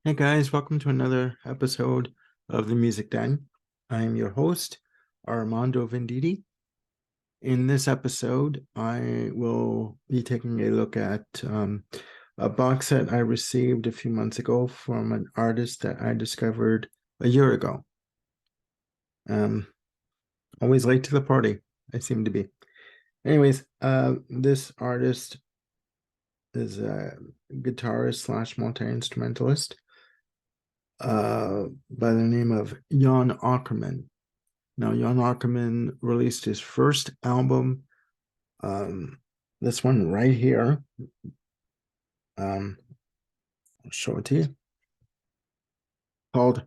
Hey guys, welcome to another episode of the Music Den. I am your host, Armando Venditti. In this episode, I will be taking a look at a box set I received a few months ago from an artist that I discovered a year ago. Um, Always late to the party, I seem to be. Anyways, this artist is a guitarist slash multi-instrumentalist by the name of Jan Akkerman. Now, Jan Akkerman released his first album, um, this one right here. I'll show it to you. Called,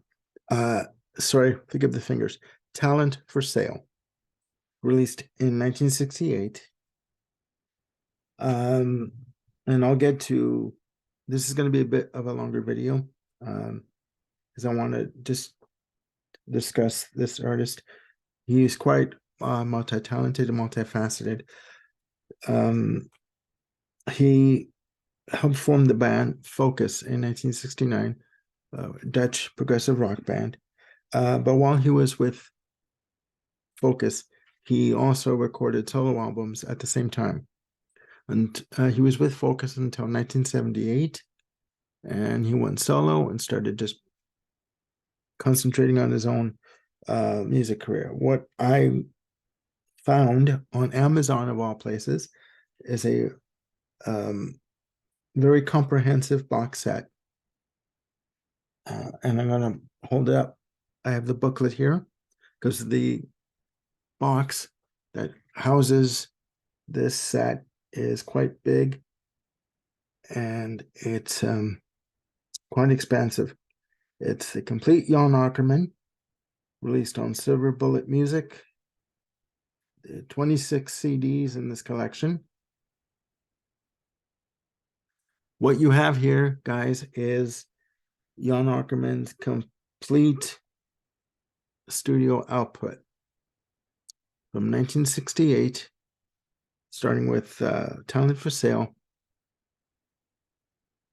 uh, sorry, forgive the fingers, Talent for Sale, released in 1968. Um, and I'll get to, this is going to be a bit of a longer video, because I want to just discuss this artist. He's quite multi-talented and multifaceted. Um, he helped form the band Focus in 1969, a Dutch progressive rock band. But while he was with Focus, he also recorded solo albums at the same time. And he was with Focus until 1978, and he went solo and started just concentrating on his own music career. What I found on Amazon, of all places, is a um, very comprehensive box set. And I'm going to hold it up. I have the booklet here because the box that houses this set is quite big and it's quite expensive. It's a complete Jan Akkerman, released on Silver Bullet Music, 26 CDs in this collection. What you have here, guys, is Jan Akkerman's complete studio output from 1968, starting with Talent for Sale,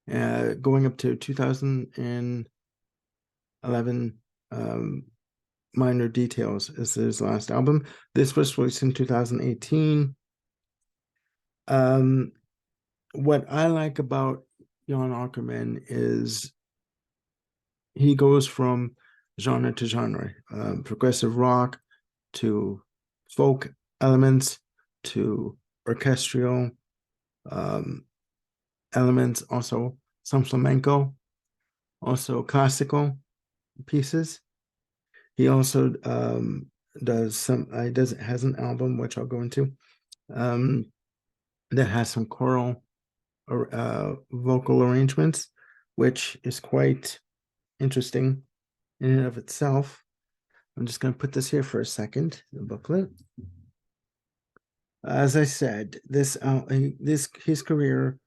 going up to 2011. Minor Details is his last album. This was released in 2018. What I like about Jan Akkerman is he goes from genre to genre, progressive rock to folk elements to orchestral elements, also some flamenco, also classical pieces. He also has an album which I'll go into um, that has some choral or vocal arrangements, which is quite interesting in and of itself. I'm just going to put this here for a second, the booklet. As I said, his career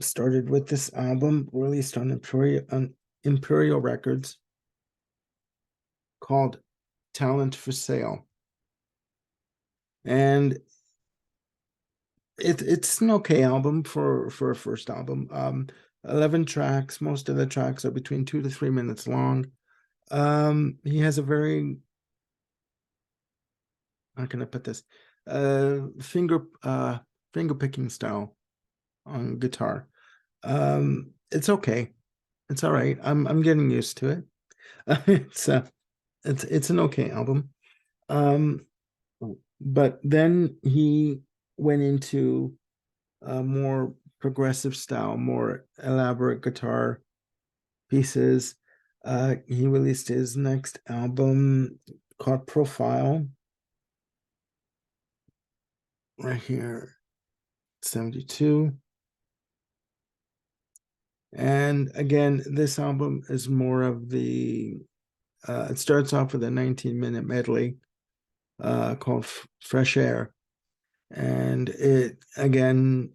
started with this album released on Imperial Records called Talent for Sale. And it's an okay album for a first album. 11 tracks. Most of the tracks are between 2 to 3 minutes long. He has a very, how can I put this? Finger picking style on guitar. It's okay. It's all right. I'm getting used to it. It's an okay album. Um, but then he went into a more progressive style, more elaborate guitar pieces. He released his next album called Profile right here, 72. And again, this album is more of the, it starts off with a 19-minute medley called Fresh Air. And it, again,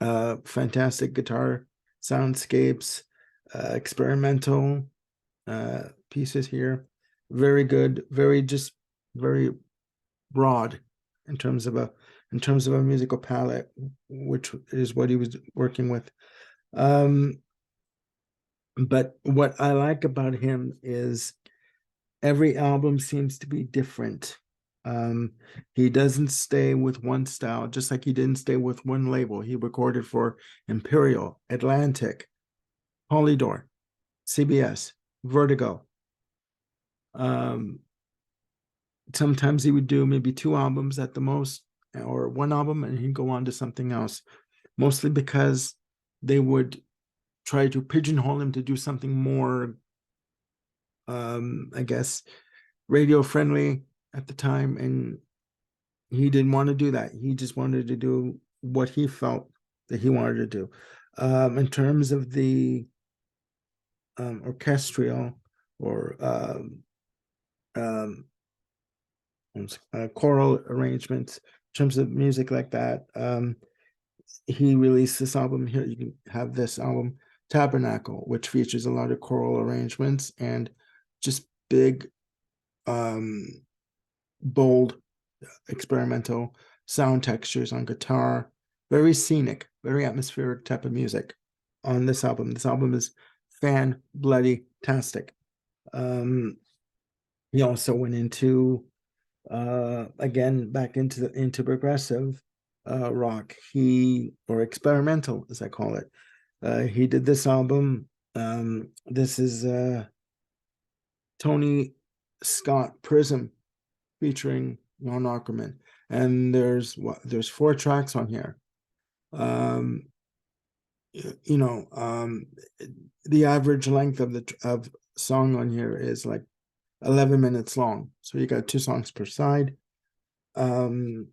fantastic guitar soundscapes, experimental pieces here. Very good, very broad in terms of a musical palette, which is what he was working with. But what I like about him is every album seems to be different. Um, he doesn't stay with one style, just like he didn't stay with one label. He recorded for Imperial, Atlantic, Polydor, CBS, Vertigo. Um, Sometimes he would do maybe two albums at the most, or one album, and he'd go on to something else, mostly because they would try to pigeonhole him to do something more, I guess, radio friendly at the time. And he didn't want to do that. He just wanted to do what he felt that he wanted to do. In terms of the orchestral or um, choral arrangements, in terms of music like that, he released this album here. You can have this album, Tabernacle, which features a lot of choral arrangements and just big, um, bold, experimental sound textures on guitar. Very scenic, very atmospheric type of music on this album. This album is fan bloody tastic. Um, he also went into again back into progressive rock. He or experimental, as I call it. He did this album. This is Tony Scott Prism featuring Jan Akkerman, and there's four tracks on here. Um, you know, the average length of the of song on here is like 11 minutes long, so you got two songs per side. Um,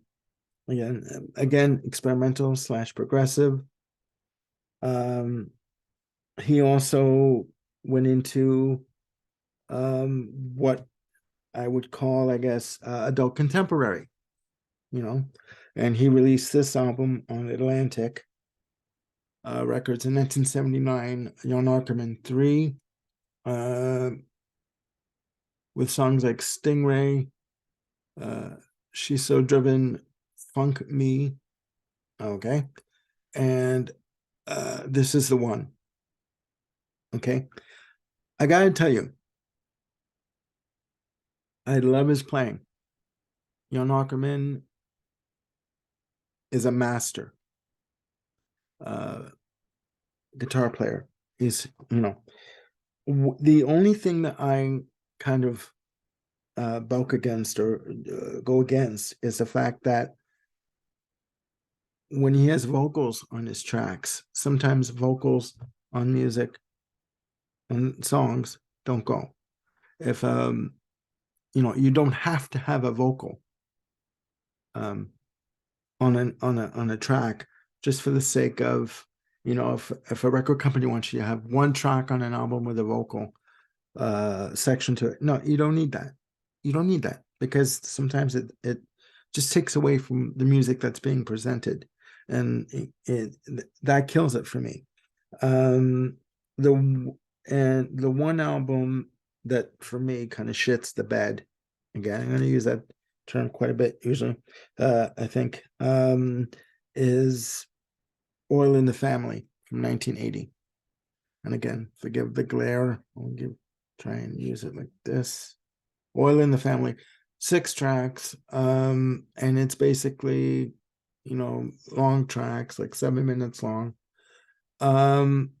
again, experimental slash progressive. Um, he also went into what I would call, I guess, adult contemporary, you know, and he released this album on Atlantic Records in 1979, Jan Akkerman 3, uh, with songs like Stingray, uh, She's So Driven, Funk Me, okay, and This Is the One, okay. I gotta tell you, I love his playing. Jan Akkerman is a master uh, guitar player. He's, the only thing that I kind of bulk against or go against is the fact that when he has vocals on his tracks, sometimes vocals on music and songs don't go. If you don't have to have a vocal um, on a track just for the sake of, if a record company wants you to have one track on an album with a vocal section to it. No, you don't need that. You don't need that because sometimes it just takes away from the music that's being presented, and that kills it for me. Um, the the one album that for me kind of shits the bed. Again, I'm going to use that term quite a bit usually. I think is Oil in the Family from 1980. And again, forgive the glare. Try and use it like this. Oil in the Family, 6 tracks. And it's basically, long tracks, like 7 minutes long. Um,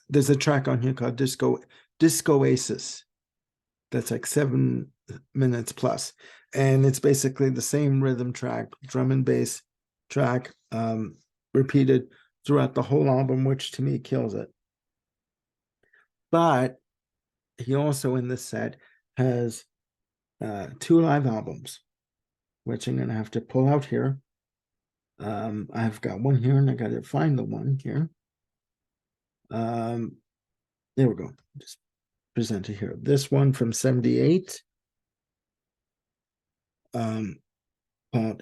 there's a track on here called Disco Oasis that's like 7 minutes plus. And it's basically the same rhythm track, drum and bass track, repeated throughout the whole album, which to me kills it. But he also in this set has 2 live albums, which I'm going to have to pull out here. I've got one here and I got to find the one here. There we go. Just present it here. This one from 78, called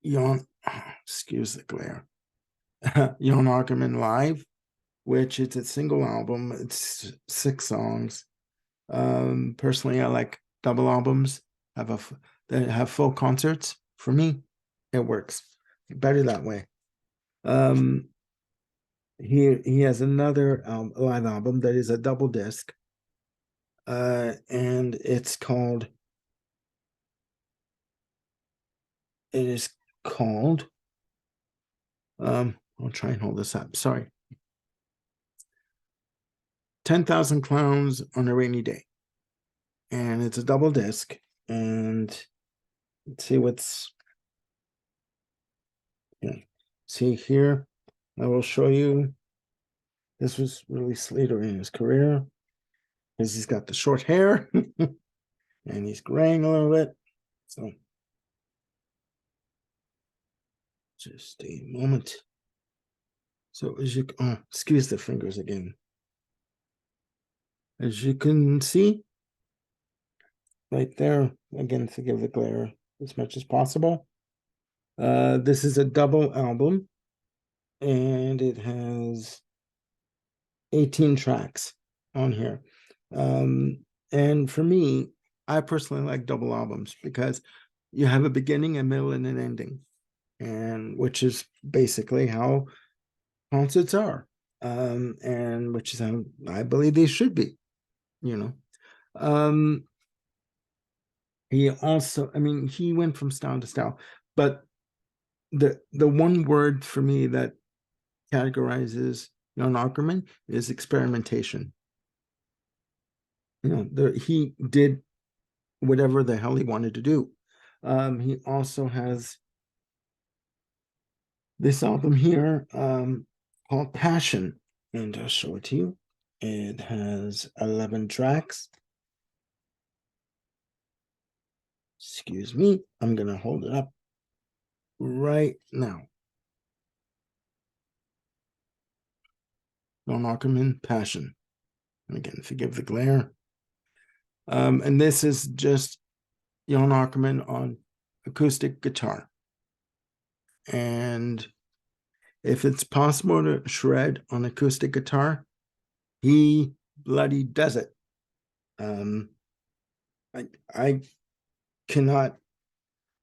Jan, excuse the glare, Jan Akkerman Live, which it's a single album. It's 6 songs. Personally, I like double albums. That have full concerts. For me, it works better that way. Um, he has another live album that is a double disc, and it is called I'll try and hold this up. Sorry. 10,000 Clowns on a Rainy Day. And it's a double disc. And let's see what's yeah. See here, I will show you. This was released later in his career because he's got the short hair and he's graying a little bit. So just a moment. So as you excuse the fingers again. As you can see right there, again, forgive the glare as much as possible. This is a double album and it has 18 tracks on here. And for me, I personally like double albums because you have a beginning, a middle, and an ending, and which is basically how concerts are, and which is how I believe they should be, you know. He also, I mean, he went from style to style, but the one word for me that categorizes Jan Akkerman is experimentation. He did whatever the hell he wanted to do. He also has this album here called Passion, and I'll show it to you. It has 11 tracks. Excuse me, I'm going to hold it up right now. Jan Akkerman, Passion. And again, forgive the glare. And this is just Jan Akkerman on acoustic guitar. And if it's possible to shred on acoustic guitar, he bloody does it. I cannot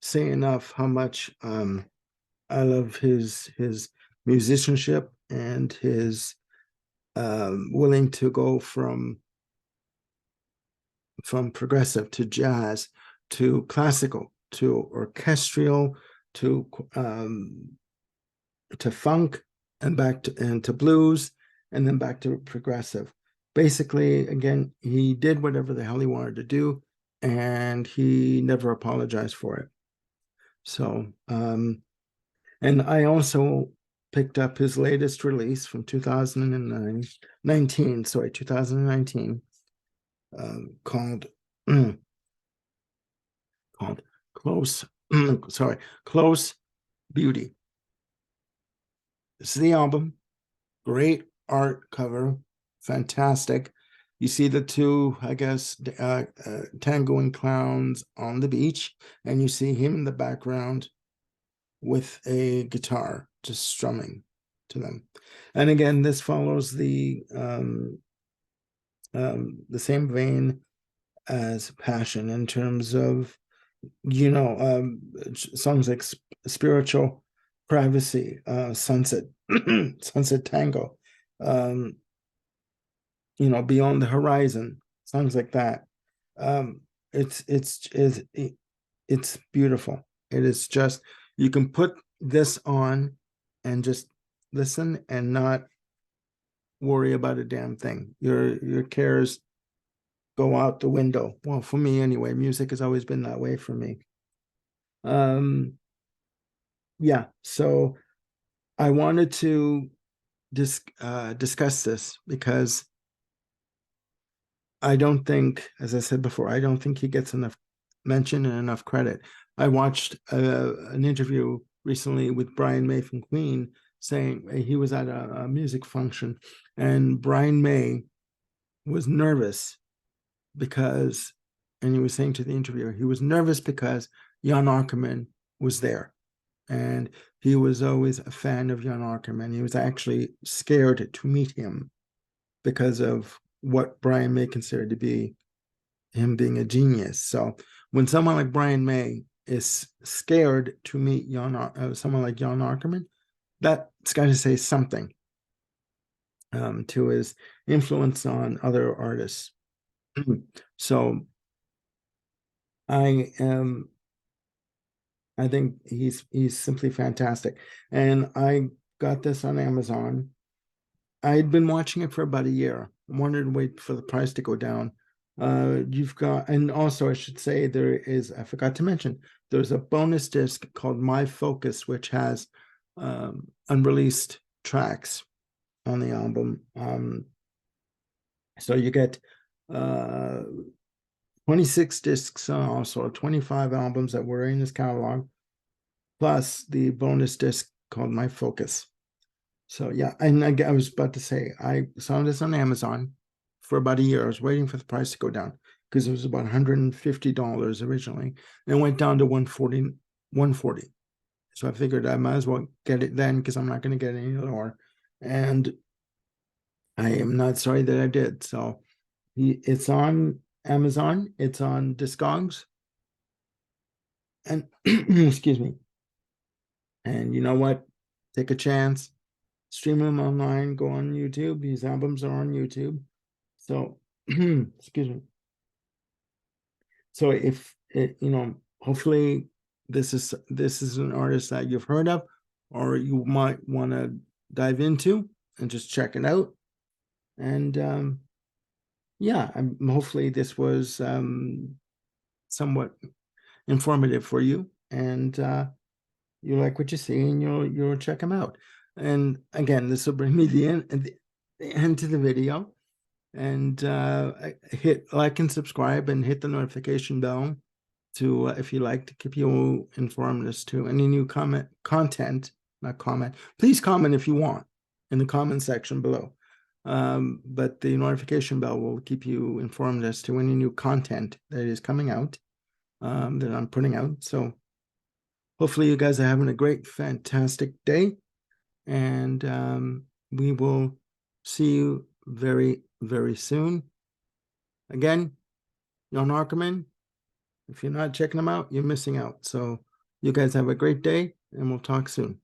say enough how much I love his musicianship and his willing to go from progressive to jazz to classical to orchestral to funk and back to blues and then back to progressive. Basically, again, he did whatever the hell he wanted to do and he never apologized for it. So, and I also picked up his latest release from 2019, called called Close, Close Beauty. This is the album. Great art cover, fantastic. You see the two, I guess, tangoing clowns on the beach, and you see him in the background with a guitar just strumming to them. And again, this follows the same vein as Passion in terms of, songs like Spiritual Privacy, Sunset, Sunset Tango, Beyond the Horizon, songs like that. It's beautiful. It is just, you can put this on and just listen and not worry about a damn thing. Your cares go out the window. Well, for me anyway, music has always been that way for me. Yeah, so I wanted to discuss this because I don't think, as I said before, I don't think he gets enough mention and enough credit. I watched an interview recently with Brian May from Queen saying he was at a music function and Brian May was nervous because, and he was saying to the interviewer, he was nervous because Jan Akkerman was there. And he was always a fan of Jan Akkerman. He was actually scared to meet him because of what Brian May considered to be him being a genius. So when someone like Brian May is scared to meet someone like Jan Akkerman, that's got to say something to his influence on other artists. So I am I think he's simply fantastic. And I got this on Amazon. I had been watching it for about a year. I wanted to wait for the price to go down. You've got, and also I should say there is, I forgot to mention, there's a bonus disc called My Focus, which has unreleased tracks on the album. So you get 26 discs, also 25 albums that were in his catalog, plus the bonus disc called My Focus. So yeah, and I was about to say I saw this on Amazon for about a year. I was waiting for the price to go down because it was about $150 originally, and it went down to 140, 140. So I figured I might as well get it then because I'm not going to get any lower. And I am not sorry that I did. So it's on Amazon, it's on Discogs, and excuse me. And you know what? Take a chance, stream them online, go on YouTube. These albums are on YouTube. So, excuse me. So if it, hopefully this is an artist that you've heard of, or you might want to dive into and just check it out. And yeah, hopefully this was somewhat informative for you, and you like what you see, and you'll check them out. And again, this will bring me the end to the video. And hit like and subscribe and hit the notification bell to if you like, to keep you informed as to any new content, not comment. Please comment if you want in the comment section below. But the notification bell will keep you informed as to any new content that is coming out, that I'm putting out. So hopefully you guys are having a great, fantastic day, and we will see you very, very soon. Again, Jan Akkerman. If you're not checking them out, you're missing out. So you guys have a great day, and we'll talk soon.